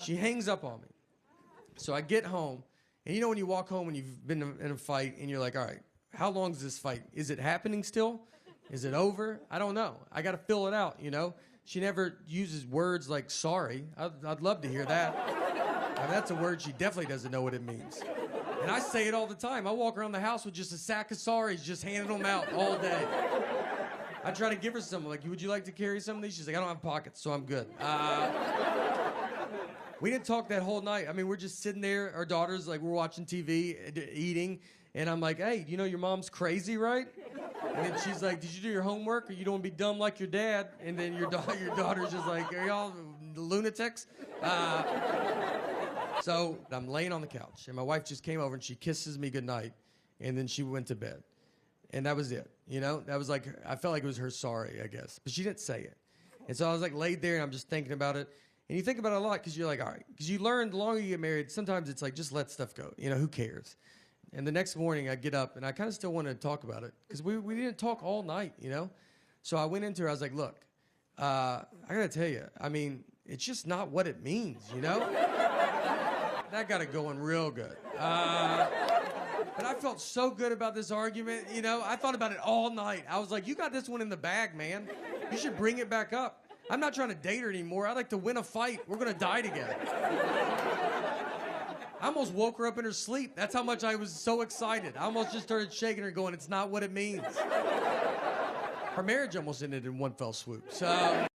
She hangs up on me. So I get home, and you know when you walk home and you've been in a fight, and you're like, all right, how long is this fight? Is it happening still? Is it over? I don't know. I got to fill it out, you know? She never uses words like sorry. I'd love to hear that. I mean, that's a word she definitely doesn't know what it means. And I say it all the time. I walk around the house with just a sack of sorries, just handing them out all day. I try to give her some, like, would you like to carry some of these? She's like, I don't have pockets, so I'm good. We didn't talk that whole night. I mean, we're just sitting there, our daughters, like, we're watching TV, eating, and I'm like, hey, you know your mom's crazy, right? And then she's like, did you do your homework, or you don't want to be dumb like your dad? And then your daughter's just like, are y'all lunatics? So I'm laying on the couch, and my wife just came over, and she kisses me goodnight, and then she went to bed. And that was it, you know? That was like, I felt like it was her sorry, I guess. But she didn't say it. And so I was like laid there, and I'm just thinking about it. And you think about it a lot, because you're like, all right. Because you learn the longer you get married, sometimes it's like, just let stuff go. You know, who cares? And the next morning, I get up, and I kind of still wanted to talk about it. Because we didn't talk all night, you know? So I went into her, I was like, look, I got to tell you, I mean, it's just not what it means, you know? That got it going real good. But I felt so good about this argument, you know? I thought about it all night. I was like, you got this one in the bag, man. You should bring it back up. I'm not trying to date her anymore. I'd like to win a fight. We're going to die together. I almost woke her up in her sleep. That's how much I was so excited. I almost just started shaking her going, it's not what it means. Her marriage almost ended in one fell swoop. So...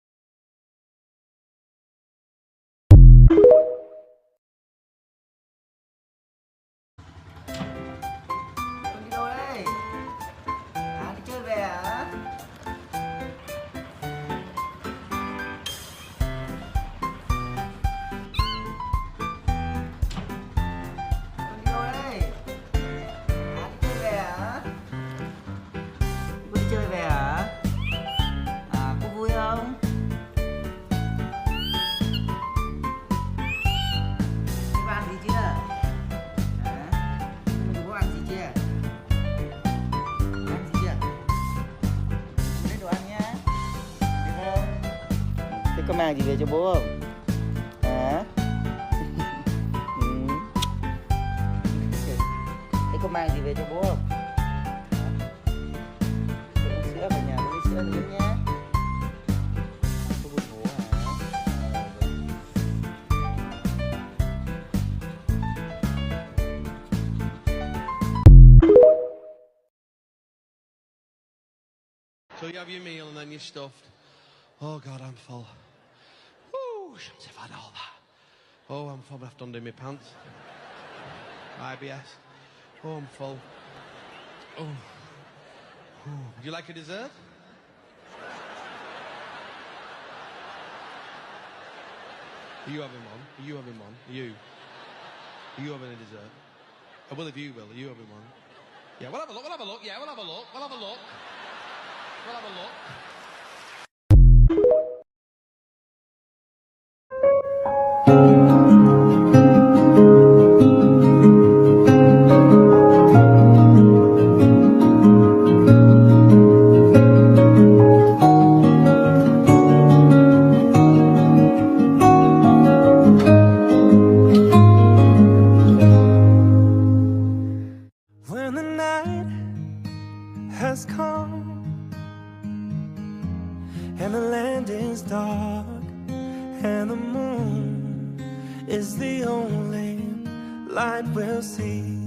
Chơi về hả? Có vui không? Có ăn gì chưa? Có ăn gì chưa? Ăn gì chưa? Lấy đồ ăn nhá. Được không? Thế có mang gì về cho bố không? Hả? Thế có mang gì về cho bố không? Sữa về nhà có lấy sữa nữa nhé. Có buồn ngủ hả? So you have your meal and then you're stuffed. Oh God, I'm full. Woo, shouldn't have had all that. Oh, I'm full, I have to undo my pants. IBS. Oh, I'm full. Oh. Would you like a dessert? Are you having one? Are you having one? Are you having a dessert? Oh, well, if you will, are you having one? Yeah, we'll have a look, yeah, we'll have a look. We'll have a look. When the night has come and the land is dark and the moon is the only light we'll see.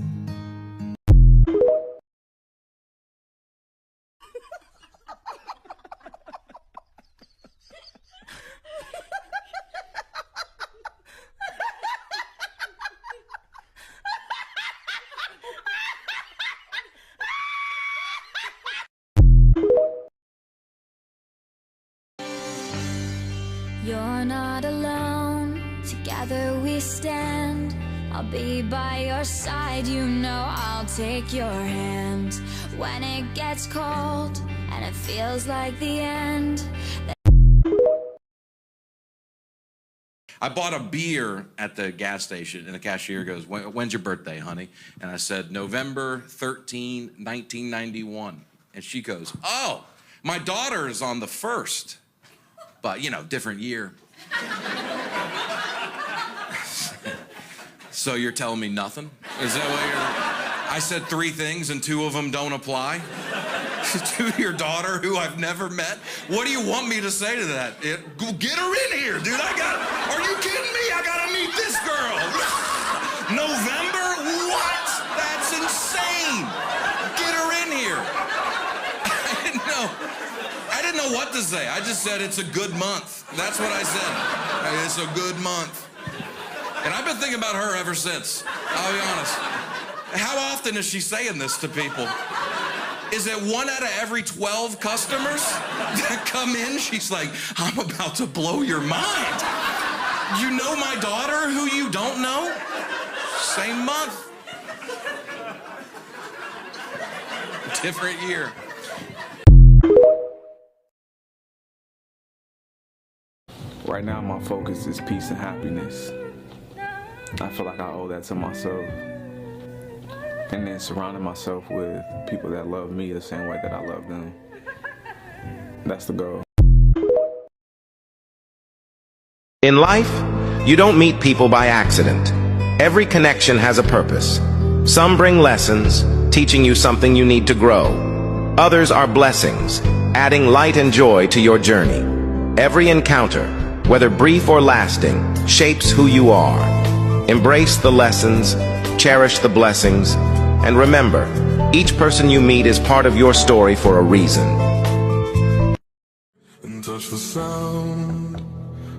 You're not alone, together we stand. I'll be by your side, you know I'll take your hand. When it gets cold and it feels like the end. I bought a beer at the gas station, and the cashier goes, when's your birthday, honey? And I said, November 13, 1991. And she goes, oh, my daughter is on the 1st. But, you know, different year. So you're telling me nothing? Is that what you're... I said 3 things and 2 of them don't apply? To your daughter who I've never met? What do you want me to say to that? Get her in here, dude. Are you kidding me? I gotta meet this girl. November? What? That's insane. Get her in here. I didn't know what to say. I just said it's a good month. That's what I said. It's a good month. And I've been thinking about her ever since. I'll be honest. How often is she saying this to people? Is it 1 out of every 12 customers that come in? She's like, I'm about to blow your mind. You know my daughter who you don't know? Same month. Different year. Right now, my focus is peace and happiness. I feel like I owe that to myself. And then surrounding myself with people that love me the same way that I love them. That's the goal. In life, you don't meet people by accident. Every connection has a purpose. Some bring lessons, teaching you something you need to grow. Others are blessings, adding light and joy to your journey. Every encounter, whether brief or lasting, shapes who you are. Embrace the lessons, cherish the blessings, and remember, each person you meet is part of your story for a reason. And touch the sound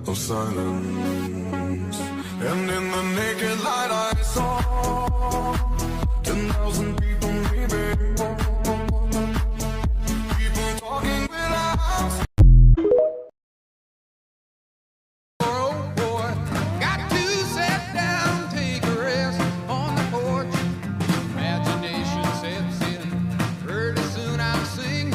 of silence. And in the naked light I saw 10,000 people, maybe. People talking without. Oh boy, got to sit down, take a rest on the porch. Imagination sets in, early soon I'm singing.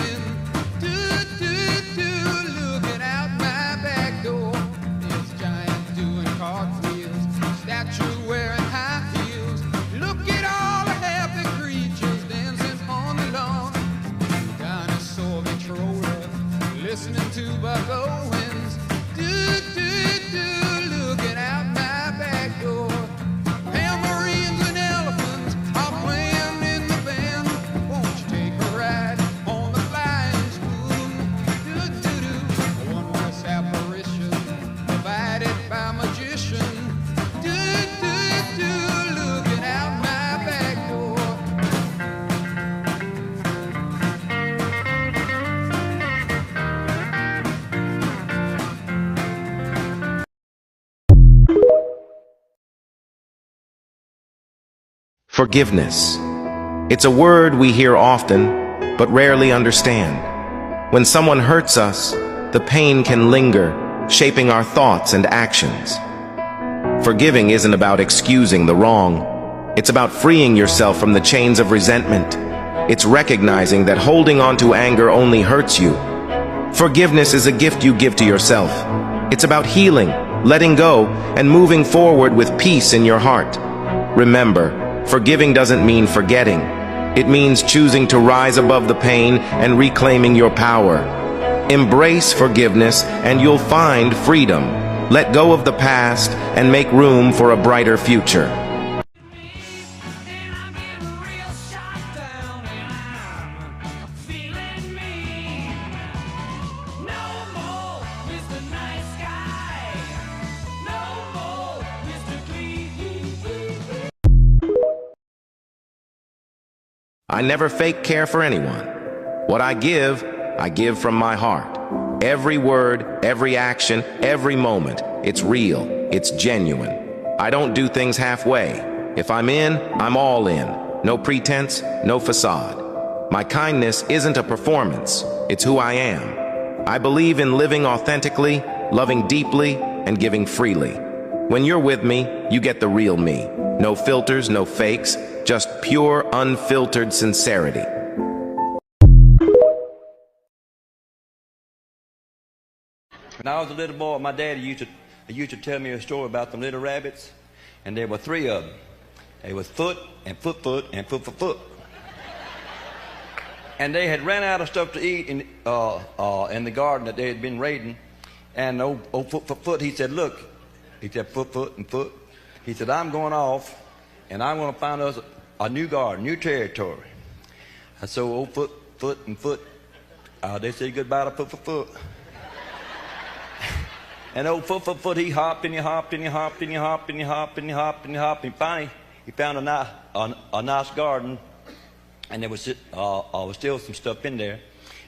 Looking out my back door. There's giants doing cartwheels, statues wearing high heels. Look at all the happy creatures dancing on the lawn. Dinosaur controller, listening to Buck Owens. Looking out my back door. Tambourines and elephants are playing in the band. Won't you take a ride on the flying spoon? A wondrous apparition provided by magician. Looking out my back door. Forgiveness. It's a word we hear often, but rarely understand. When someone hurts us, the pain can linger, shaping our thoughts and actions. Forgiving isn't about excusing the wrong. It's about freeing yourself from the chains of resentment. It's recognizing that holding on to anger only hurts you. Forgiveness is a gift you give to yourself. It's about healing, letting go, and moving forward with peace in your heart. Remember, forgiving doesn't mean forgetting. It means choosing to rise above the pain and reclaiming your power. Embrace forgiveness and you'll find freedom. Let go of the past and make room for a brighter future. I never fake care for anyone. What I give from my heart. Every word, every action, every moment. It's real. It's genuine. I don't do things halfway. If I'm in, I'm all in. No pretense, no facade. My kindness isn't a performance. It's who I am. I believe in living authentically, loving deeply, and giving freely. When you're with me, you get the real me. No filters, no fakes, just pure, unfiltered sincerity. When I was a little boy, my daddy used to tell me a story about the little rabbits, and there were 3 of them. They was Foot and Foot and Foot. And they had ran out of stuff to eat in the garden that they had been raiding. And old Foot, he said, look, he said, Foot and Foot. He said, I'm going off, and I'm going to find us a new garden, new territory. And so old Foot, they said goodbye to Foot. And old Foot, he hopped and he hopped and he hopped and he hopped and he hopped and he hopped and he hopped. And finally, he found a nice garden, and there was still some stuff in there.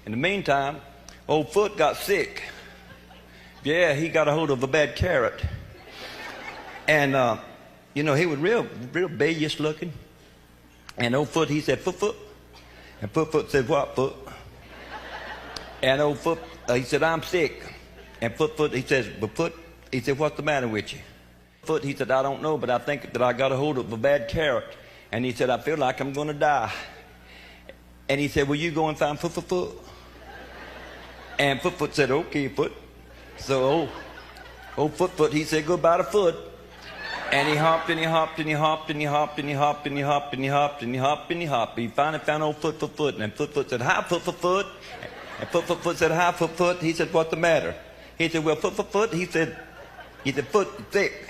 In the meantime, old Foot got sick. Yeah, he got a hold of a bad carrot. And, you know, he was real babyish looking. And old Foot, he said, Foot. And Foot said, what, Foot? And old Foot, he said, I'm sick. And Foot, he says, but Foot, he said, what's the matter with you? Foot, he said, I don't know, but I think that I got a hold of a bad carrot. And he said, I feel like I'm going to die. And he said, will you go and find Foot? And Foot said, okay, Foot. So old Foot, he said, goodbye to Foot. And he hopped and he hopped and he hopped and he hopped and he hopped and he hopped and he hopped and he hopped and he hopped. He finally found old Foot. And Foot said, hi, Foot. And Foot said, hi, Foot. He said, what's the matter? He said, well, Foot. He said, Foot, thick.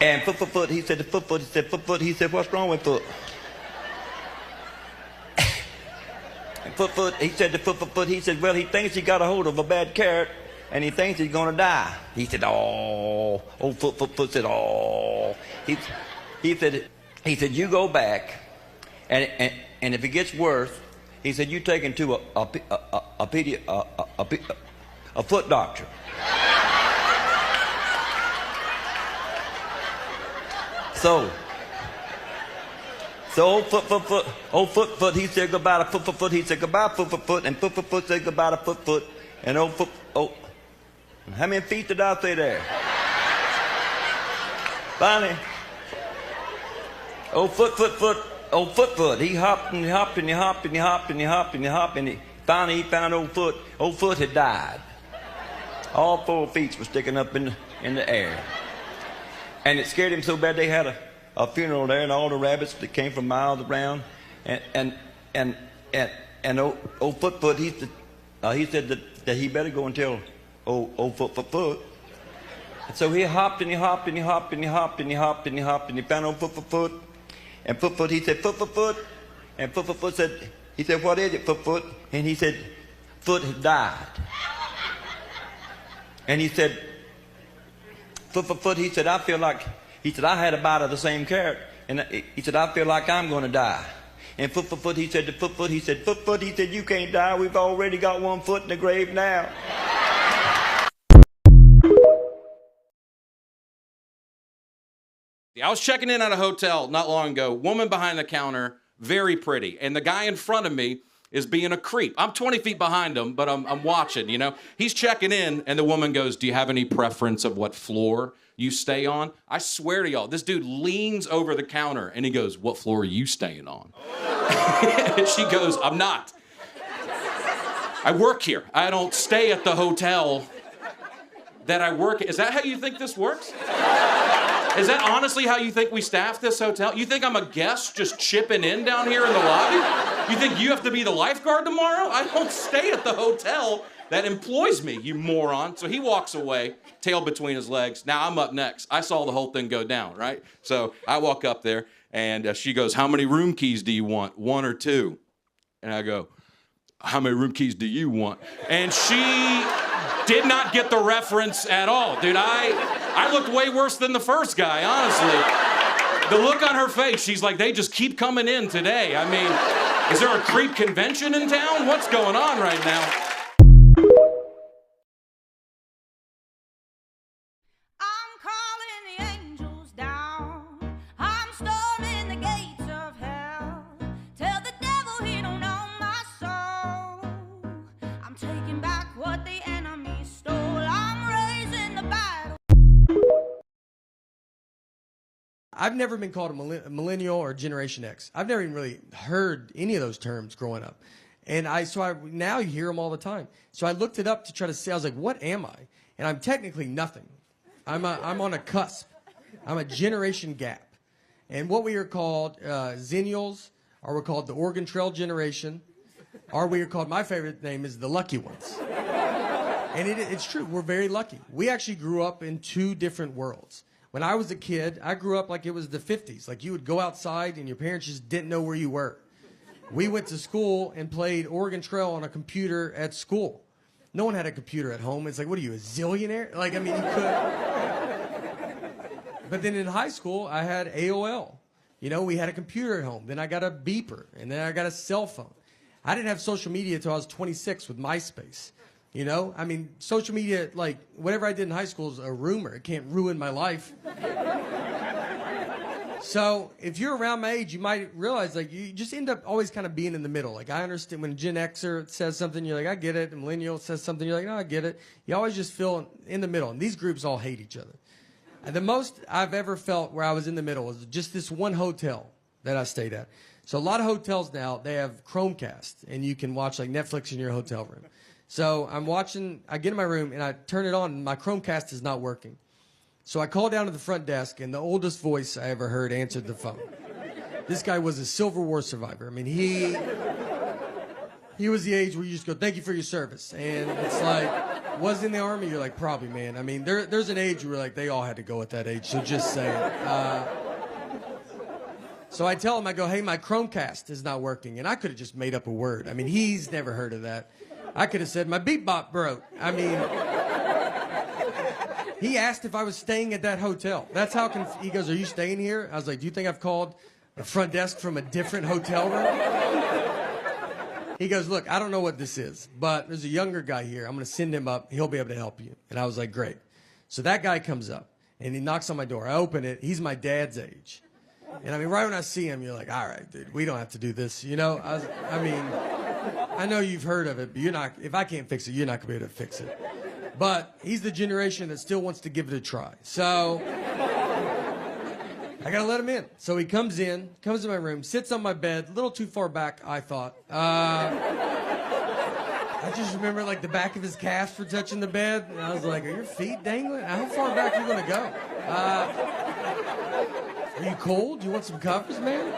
And Foot, he said, Foot. He said, what's wrong with Foot? And Foot, he said to Foot, he said, well, he thinks he got a hold of a bad carrot, and he thinks he's going to die. He said, oh. Old Foot said, oh. He said, you go back, and if it gets worse, he said, you take him to a foot doctor. So old Foot, he said goodbye to Foot. He said goodbye Foot, and Foot said goodbye to Foot. And old Foot, how many feet did I say there? Finally, old Foot, he hopped and he hopped and he hopped and he hopped and he hopped and he hopped, and finally he found old Foot. Old Foot had died. All 4 feet were sticking up in the air. And it scared him so bad they had a funeral there, and all the rabbits that came from miles around, and old Foot, he said that he better go and tell old Foot. And so he hopped and he hopped and he hopped and he hopped and he hopped and he hopped, and he found old Foot. And Foot, he said, Foot. And Foot said, he said, what is it, Foot? And he said, Foot has died. And he said, Foot, he said, I feel like, he said, I had a bite of the same carrot. And he said, I feel like I'm going to die. And Foot, he said to Foot, he said, Foot, he said, you can't die. We've already got 1 foot in the grave now. I was checking in at a hotel not long ago. Woman behind the counter, very pretty. And the guy in front of me is being a creep. I'm 20 feet behind him, but I'm watching, you know. He's checking in, and the woman goes, do you have any preference of what floor you stay on? I swear to y'all, this dude leans over the counter, and he goes, what floor are you staying on? And she goes, I'm not. I work here. I don't stay at the hotel that I work at. Is that how you think this works? Is that honestly how you think we staff this hotel? You think I'm a guest just chipping in down here in the lobby? You think you have to be the lifeguard tomorrow? I don't stay at the hotel that employs me, you moron. So he walks away, tail between his legs. Now I'm up next. I saw the whole thing go down, right? So I walk up there, and she goes, how many room keys do you want? 1 or 2? And I go, how many room keys do you want? And she did not get the reference at all. Dude, I looked way worse than the first guy, honestly. The look on her face, she's like, they just keep coming in today. I mean, is there a creep convention in town? What's going on right now? I'm calling the angels down. I'm storming the gates of hell. Tell the devil he don't own my soul. I'm taking back what the enemy stole. I'm raising the battle. I've never been called a millennial or Generation X. I've never even really heard any of those terms growing up. And now you hear them all the time. So I looked it up to try to see, I was like, what am I? And I'm technically nothing. I'm on a cusp. I'm a generation gap. And what we are called, Zennials, or we're called the Oregon Trail generation, or we are called, my favorite name is the Lucky Ones. And it's true, we're very lucky. We actually grew up in 2 different worlds. When I was a kid, I grew up like it was the 50s. Like you would go outside and your parents just didn't know where you were. We went to school and played Oregon Trail on a computer at school. No one had a computer at home. It's like, what are you, a zillionaire? Like, I mean, you could. But then in high school, I had AOL. You know, we had a computer at home. Then I got a beeper, and then I got a cell phone. I didn't have social media until I was 26 with MySpace. You know, I mean, social media, like, whatever I did in high school is a rumor. It can't ruin my life. So if you're around my age, you might realize, like, you just end up always kind of being in the middle. Like, I understand when a Gen Xer says something, you're like, I get it. A millennial says something, you're like, no, I get it. You always just feel in the middle. And these groups all hate each other. And the most I've ever felt where I was in the middle was just this one hotel that I stayed at. So a lot of hotels now, they have Chromecast, and you can watch, like, Netflix in your hotel room. So I'm watching, I get in my room, and I turn it on, and my Chromecast is not working. So I called down to the front desk, and the oldest voice I ever heard answered the phone. This guy was a Civil War survivor. I mean, he was the age where you just go, thank you for your service. And it's like, was in the Army? You're like, probably, man. I mean, there's an age where, like, they all had to go at that age, so just say it. So I tell him, I go, hey, my Chromecast is not working. And I could have just made up a word. I mean, he's never heard of that. I could have said, my beep bop broke. I mean, he asked if I was staying at that hotel. That's how he goes, are you staying here? I was like, do you think I've called the front desk from a different hotel room? He goes, look, I don't know what this is, but there's a younger guy here. I'm going to send him up. He'll be able to help you. And I was like, great. So that guy comes up, and he knocks on my door. I open it. He's my dad's age. And I mean, right when I see him, you're like, all right, dude, we don't have to do this. You know, I mean, I know you've heard of it, but you're not, if I can't fix it, you're not going to be able to fix it. But he's the generation that still wants to give it a try. So I got to let him in. So he comes in my room, sits on my bed, a little too far back, I thought. I just remember, like, the back of his calves were touching the bed. And I was like, are your feet dangling? How far back are you going to go? Are you cold? Do you want some covers, man?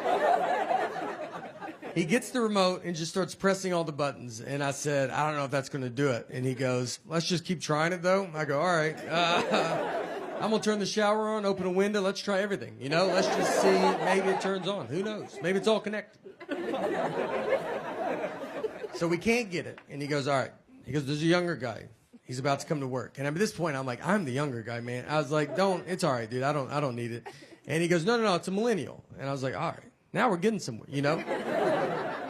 He gets the remote and just starts pressing all the buttons. And I said, I don't know if that's going to do it. And he goes, let's just keep trying it, though. I go, all right. I'm going to turn the shower on, open a window. Let's try everything. You know, let's just see. Maybe it turns on. Who knows? Maybe it's all connected. So we can't get it. And he goes, all right. He goes, there's a younger guy. He's about to come to work. And at this point, I'm like, I'm the younger guy, man. I was like, it's all right, dude. I don't need it. And he goes, no, it's a millennial. And I was like, all right. Now we're getting somewhere, you know?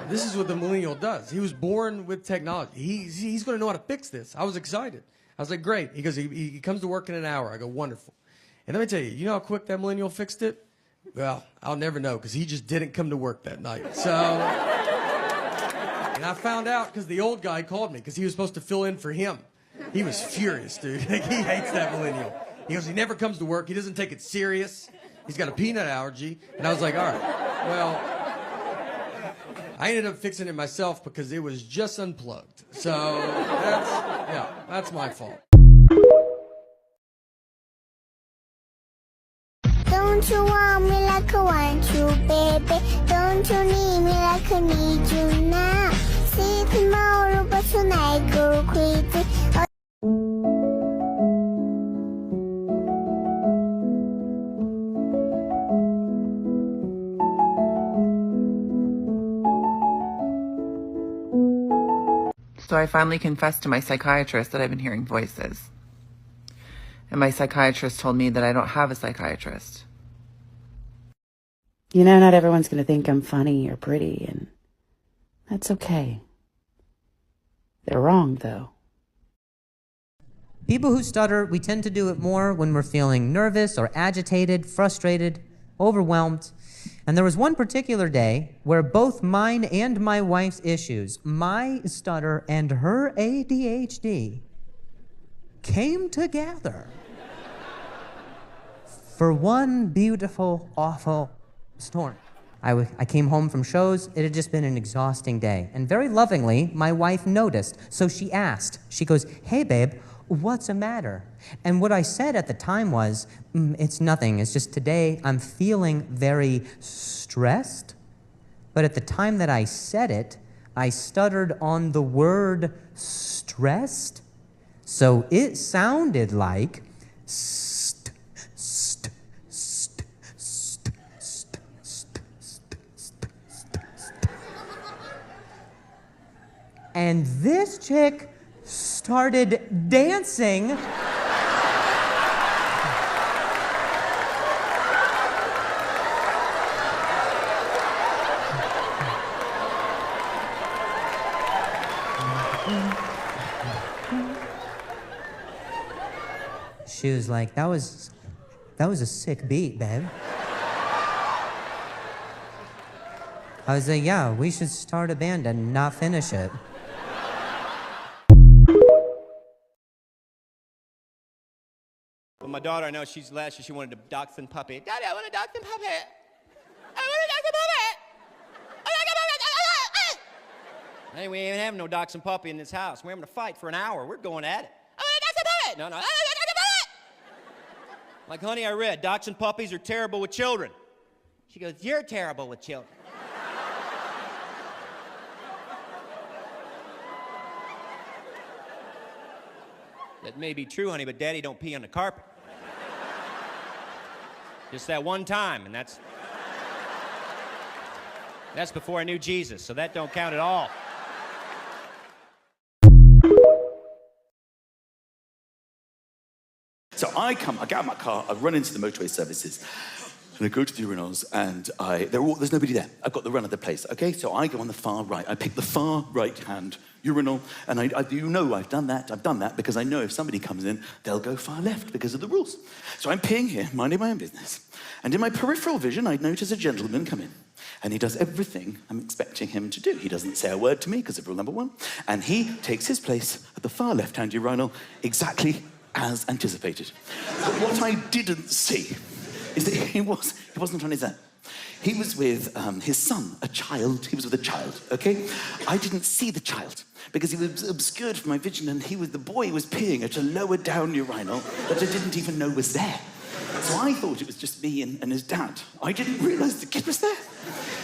This is what the millennial does. He was born with technology. He's going to know how to fix this. I was excited. I was like, great. He goes, he comes to work in an hour. I go, wonderful. And let me tell you, you know how quick that millennial fixed it? Well, I'll never know because he just didn't come to work that night. So, and I found out because the old guy called me because he was supposed to fill in for him. He was furious, dude. He hates that millennial. He goes, he never comes to work. He doesn't take it serious. He's got a peanut allergy. And I was like, all right, well, I ended up fixing it myself because it was just unplugged. So that's my fault. Don't you want me like I want you, baby? Don't you need me like I need you now? See tomorrow, but tonight go crazy. So I finally confessed to my psychiatrist that I've been hearing voices. And my psychiatrist told me that I don't have a psychiatrist. You know, not everyone's going to think I'm funny or pretty, and that's okay. They're wrong, though. People who stutter, we tend to do it more when we're feeling nervous or agitated, frustrated, overwhelmed. And there was one particular day where both mine and my wife's issues, my stutter and her ADHD, came together for one beautiful, awful storm. I came home from shows. It had just been an exhausting day. And very lovingly, my wife noticed. So she asked, she goes, hey, babe, what's the matter? And what I said at the time was, it's nothing. It's just today I'm feeling very stressed. But at the time that I said it, I stuttered on the word stressed. So it sounded like and this chick started dancing. She was like, that was a sick beat, babe. I was like, yeah, we should start a band and not finish it. Well, my daughter, I know she's last year, she wanted a dachshund puppy. Daddy, I want a dachshund puppy. I want a dachshund puppy. I want a dachshund puppy. Hey, we ain't having no dachshund puppy in this house. We're having to fight for an hour. We're going at it. I want a dachshund puppy. No, I want a dachshund puppy. Like, honey, I read, dachshund puppies are terrible with children. She goes, you're terrible with children. That may be true, honey, but Daddy don't pee on the carpet. Just that one time, and that's before I knew Jesus, so that don't count at all. So I get out of my car, I run into the motorway services, and I go to the urinals, and there's nobody there. I've got the run of the place, okay? So I go on the far right. I pick the far right-hand urinal, and I've done that because I know if somebody comes in, they'll go far left because of the rules. So I'm peeing here, minding my own business, and in my peripheral vision, I notice a gentleman come in, and he does everything I'm expecting him to do. He doesn't say a word to me because of rule number 1, and he takes his place at the far left-hand urinal exactly as anticipated. But what I didn't see is that he wasn't on his own. He was with his son, a child. He was with a child, okay? I didn't see the child because he was obscured from my vision, and the boy was peeing at a lower down urinal that I didn't even know was there. So I thought it was just me and his dad. I didn't realize the kid was there.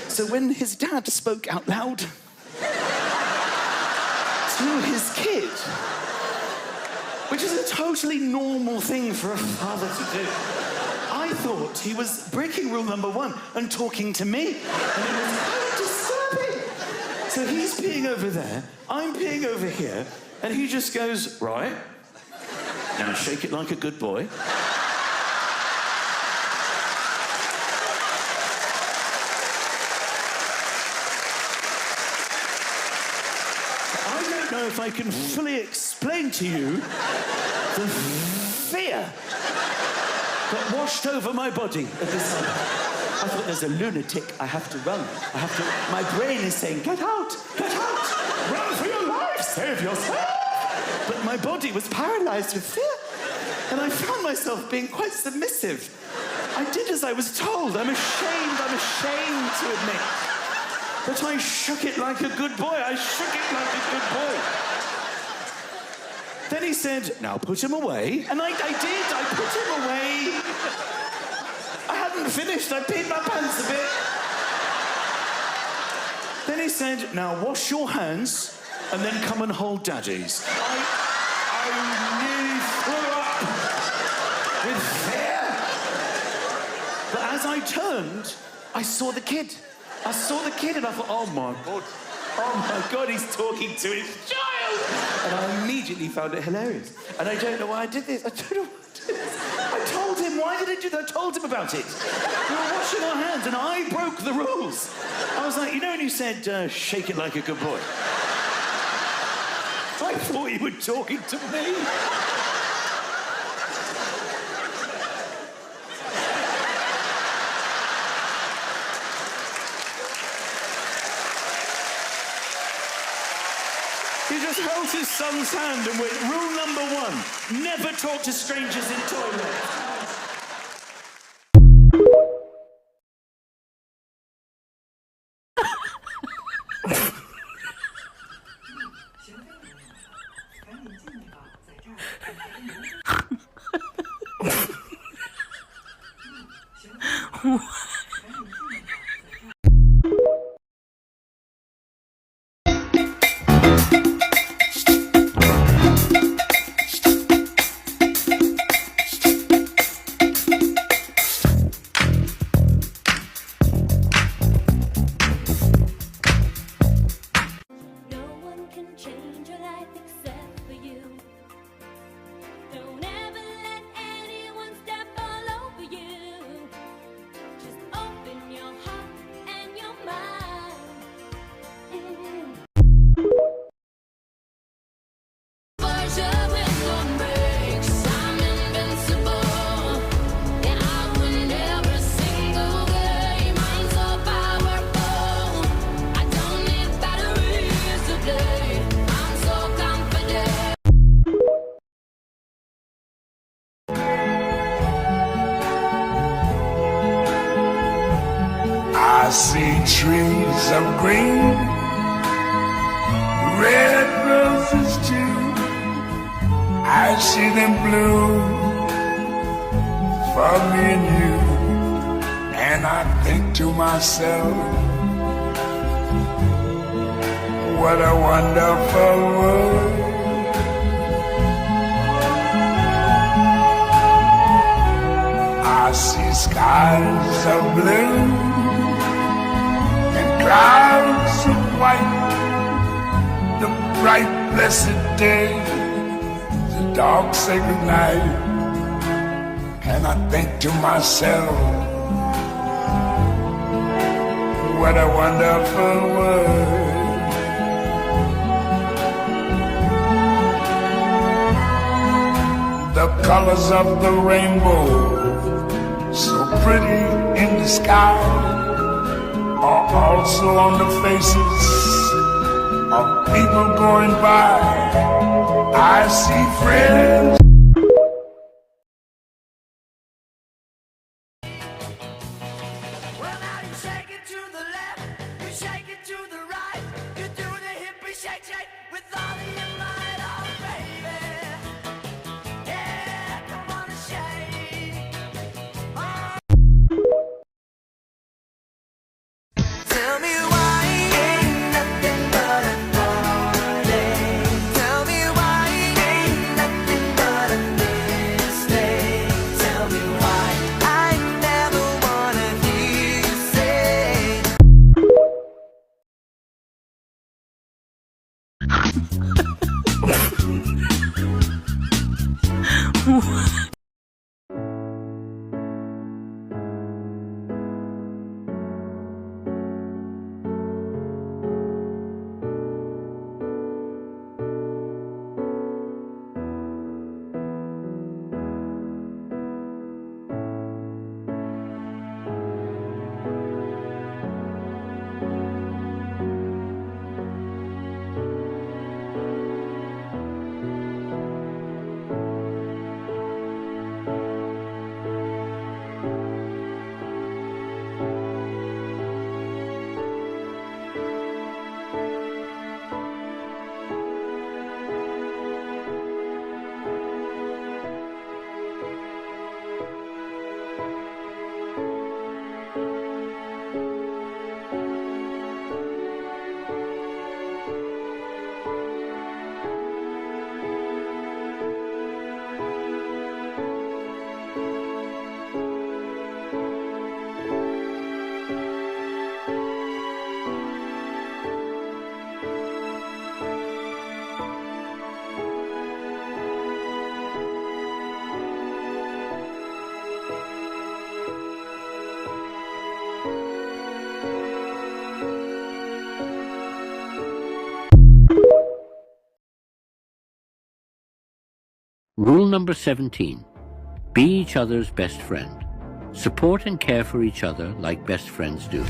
So when his dad spoke out loud to his kid, which is a totally normal thing for a father to do, I thought he was breaking rule number 1 and talking to me, and it was quite disturbing. So he's peeing over there, I'm peeing over here, and he just goes, right, now shake it like a good boy. I don't know if I can fully explain to you the fear that washed over my body at this time. I thought, there's a lunatic, I have to run. My brain is saying, get out, run for your life, save yourself. But my body was paralyzed with fear, and I found myself being quite submissive. I did as I was told. I'm ashamed to admit. But I shook it like a good boy. Then he said, now put him away. And I did. I put him away. I hadn't finished. I peed my pants a bit. Then he said, now wash your hands and then come and hold Daddy's. I nearly threw up with fear. But as I turned, I saw the kid. And I thought, oh my God, he's talking to his child. And I immediately found it hilarious. And I don't know why I did this. I told him, why did I do that? I told him about it. We were washing our hands and I broke the rules. I was like, you know when you said, shake it like a good boy? I thought you were talking to me. He just held his son's hand and went, rule number 1, never talk to strangers in toilets. No one can change I see trees of green, red roses too. I see them bloom for me and you. And I think to myself, what a wonderful world. I see skies of blue and clouds of white, the bright blessed day, the dark sacred night. And I think to myself, what a wonderful world. The colors of the rainbow, so pretty in the sky, are also on the faces of people going by. I see friends. Well, now you shake it to the left, you shake it to the right, you do the hippie shake shake with all of your might, oh baby. Yeah, come on and shake. Tell me why ain't nothing but a party. Tell me why ain't nothing but a mistake. Tell me why I never wanna hear you say. Rule number 17. Be each other's best friend. Support and care for each other like best friends do.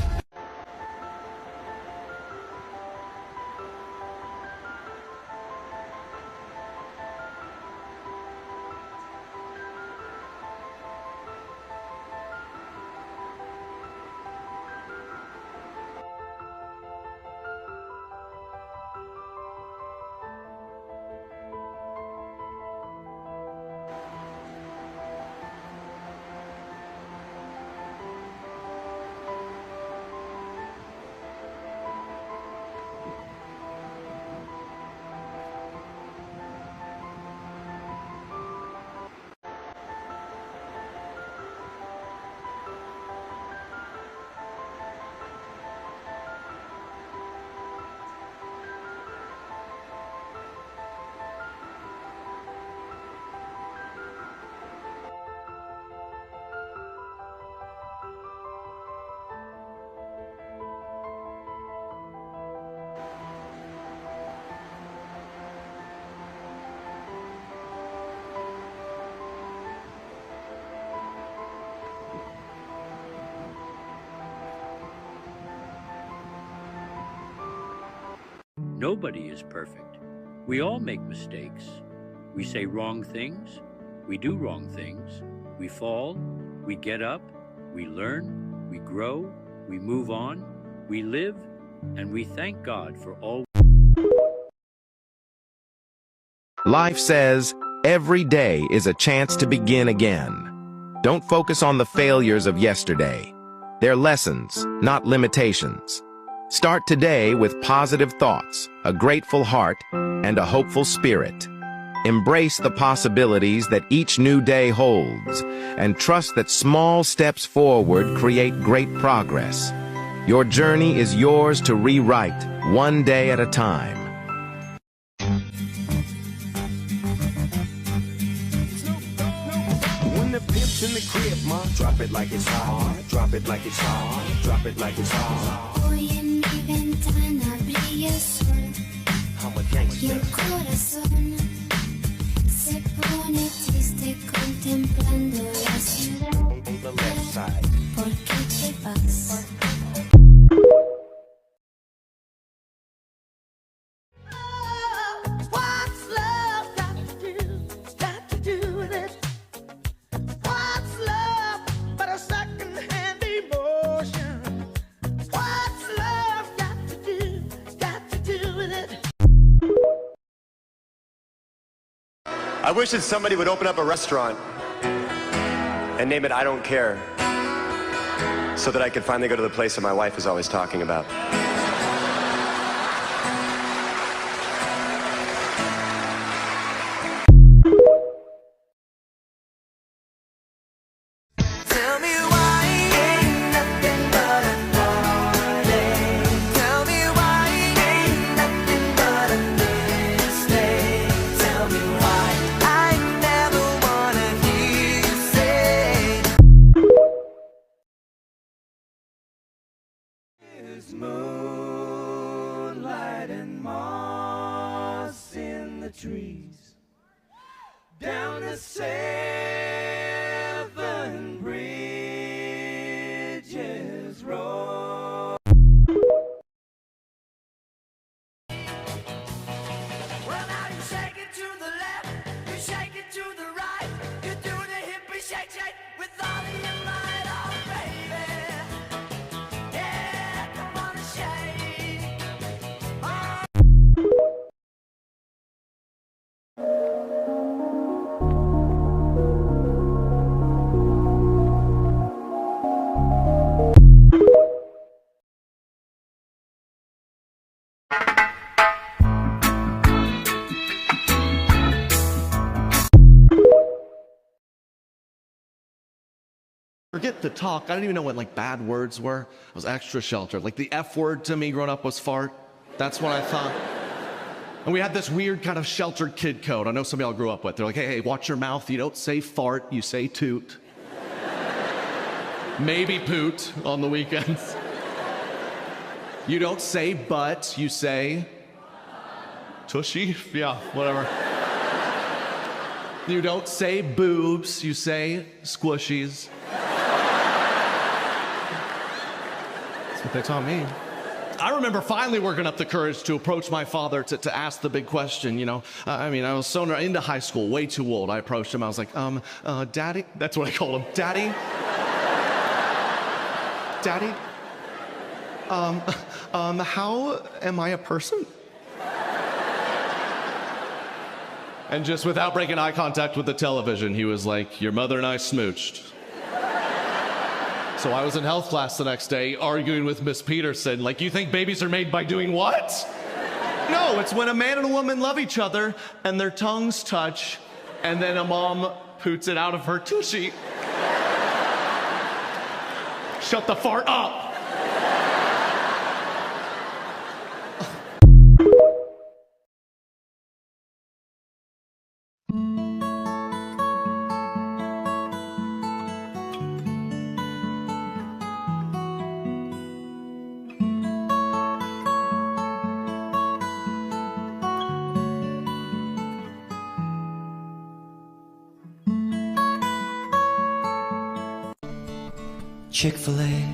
Nobody is perfect. We all make mistakes. We say wrong things. We do wrong things. We fall. We get up. We learn. We grow. We move on, we live, and we thank God for all. Life says, every day is a chance to begin again. Don't focus on the failures of yesterday. They're lessons, not limitations. Start today with positive thoughts, a grateful heart, and a hopeful spirit. Embrace the possibilities that each new day holds, and trust that small steps forward create great progress. Your journey is yours to rewrite, one day at a time. When the pimp's in the crib, ma, drop it like it's hot. Drop it like it's hot. Drop it like it's hot. Hoy en mi ventana brilla el sol y el corazón se pone triste contemplando la ciudad. ¿Por qué te vas? What's love got to do with it? What's love but a second-hand emotion? What's love got to do with it? I wish that somebody would open up a restaurant and name it I Don't Care, so that I could finally go to the place that my wife is always talking about. Tell me why ain't nothing but a heartache. Tell me why ain't nothing but a mistake. Tell me why I never wanna hear you say. There's moonlight and moss in the trees down the Seven Bridges Road. Well, now you shake it to the left, you shake it to the right, you do the hippie shake shake with all of your might, oh baby. Yeah, come on and shake. Oh. Forget the talk. I didn't even know what like bad words were. I was extra sheltered. Like the F word to me growing up was fart. That's what I thought. And we had this weird kind of sheltered kid code. I know some of y'all grew up with. They're like, hey, watch your mouth. You don't say fart, you say toot. Maybe poot on the weekends. You don't say butt, you say tushy. Yeah, whatever. You don't say boobs, you say squishies. That's what they taught me. I remember finally working up the courage to approach my father to ask the big question, you know. I mean, I was so into high school, way too old. I approached him, I was like, Daddy? That's what I called him, Daddy? Daddy? How am I a person? And just without breaking eye contact with the television, he was like, your mother and I smooched. So I was in health class the next day arguing with Miss Peterson, like, you think babies are made by doing what? No, it's when a man and a woman love each other and their tongues touch, and then a mom poots it out of her tushy. Shut the fart up. Chick-fil-A.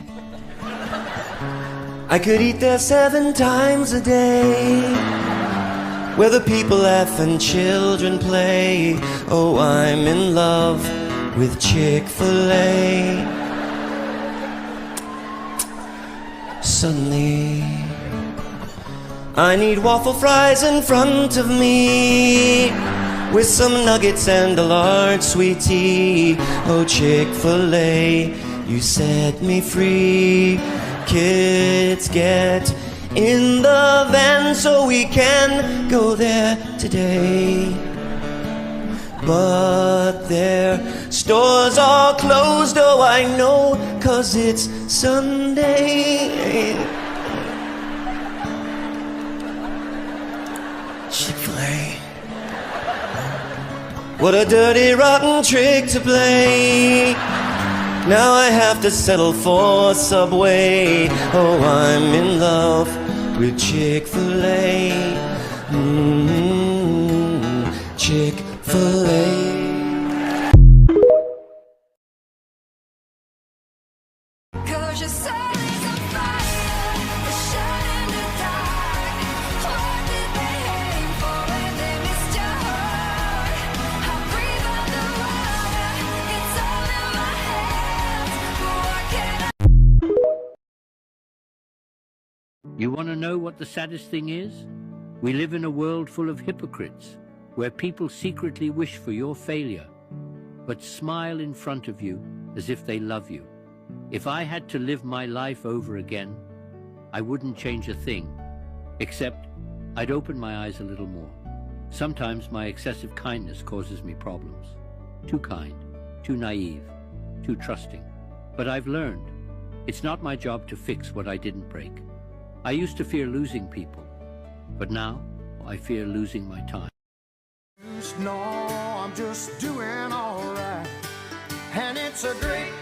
I could eat there 7 times a day, where the people laugh and children play. Oh, I'm in love with Chick-fil-A. Suddenly, I need waffle fries in front of me, with some nuggets and a large sweet tea. Oh, Chick-fil-A, you set me free. Kids, get in the van so we can go there today. But their stores are closed, oh I know, 'cause it's Sunday. Chick-fil-A. What a dirty, rotten trick to play. Now I have to settle for Subway. Oh, I'm in love with Chick-fil-A. Chick-fil-A. Cause your soul is on fire, it's shining in the dark. What did they aim for when they missed your heart? I breathe underwater, it's all in my hands. What can I? You want to know what the saddest thing is? We live in a world full of hypocrites, where people secretly wish for your failure, but smile in front of you as if they love you. If I had to live my life over again, I wouldn't change a thing, except I'd open my eyes a little more. Sometimes my excessive kindness causes me problems. Too kind, too naive, too trusting. But I've learned, it's not my job to fix what I didn't break. I used to fear losing people, but now I fear losing my time. No, I'm just doing alright. And it's a great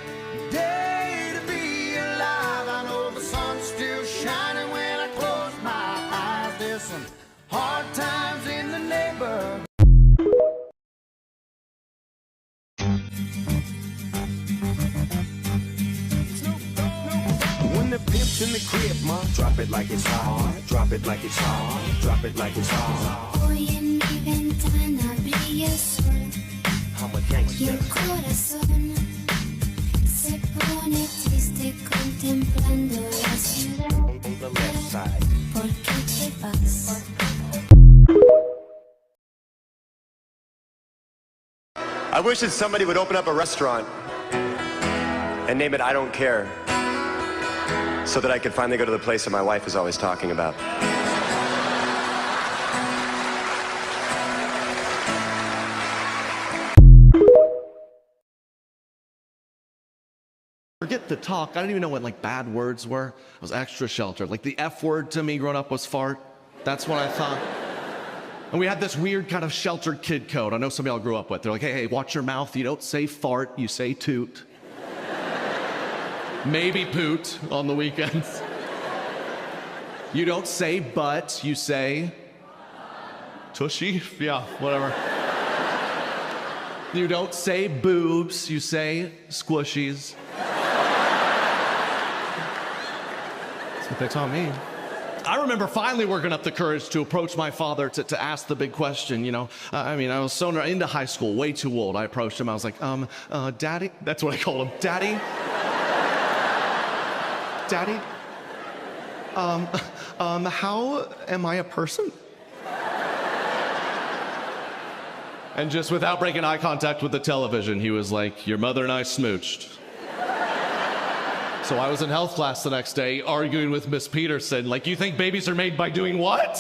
day to be alive. I know the sun's still shining when I close my eyes. There's some hard times in the neighborhood. When the pimp's in the crib, ma, drop it like it's hot. Drop it like it's hot. Drop it like it's hot. Hoy en mi ventana brilla el sol. I'm a Y gangster. el corazón se pone triste contemplando la ciudad. On the left side. ¿Por qué te vas? I wish that somebody would open up a restaurant and name it I Don't Care, so that I could finally go to the place that my wife is always talking about. Forget the talk. I didn't even know what like bad words were. I was extra sheltered. Like the F word to me growing up was fart. That's what I thought. And we had this weird kind of sheltered kid code. I know some of y'all grew up with. They're like, hey, watch your mouth. You don't say fart, you say toot. Maybe poot on the weekends. You don't say butt, you say tushy. Yeah, whatever. You don't say boobs, you say squishies. That's what they taught me. I remember finally working up the courage to approach my father to ask the big question, you know. I mean, I was so into high school, way too old. I approached him, I was like, Daddy? That's what I called him, Daddy? Daddy? How am I a person? And just without breaking eye contact with the television, he was like, your mother and I smooched. So I was in health class the next day arguing with Miss Peterson, like, you think babies are made by doing what?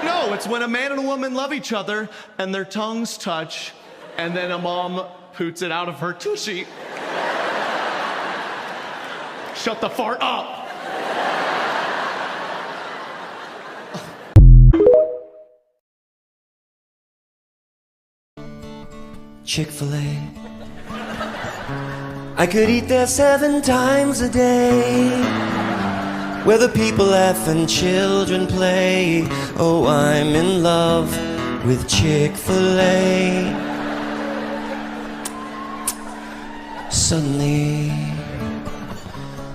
No, it's when a man and a woman love each other and their tongues touch and then a mom poots it out of her tushy. Shut the fart up. Chick-fil-A. I could eat there 7 times a day, where the people laugh and children play. Oh, I'm in love with Chick-fil-A. Suddenly,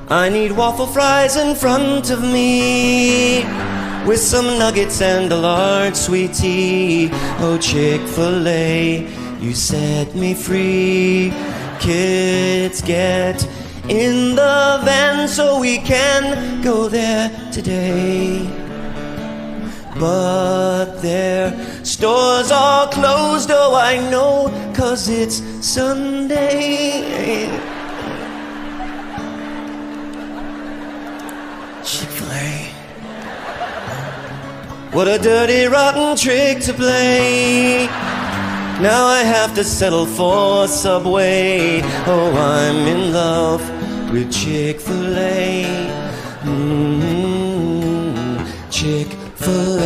I need waffle fries in front of me, with some nuggets and a large sweet tea. Oh, Chick-fil-A, you set me free. Kids, get in the van so we can go there today. But their stores are closed, oh I know, 'cause it's Sunday. Chick-fil-A. What a dirty, rotten trick to play. Now I have to settle for Subway. Oh, I'm in love with Chick-fil-A. Chick-fil-A.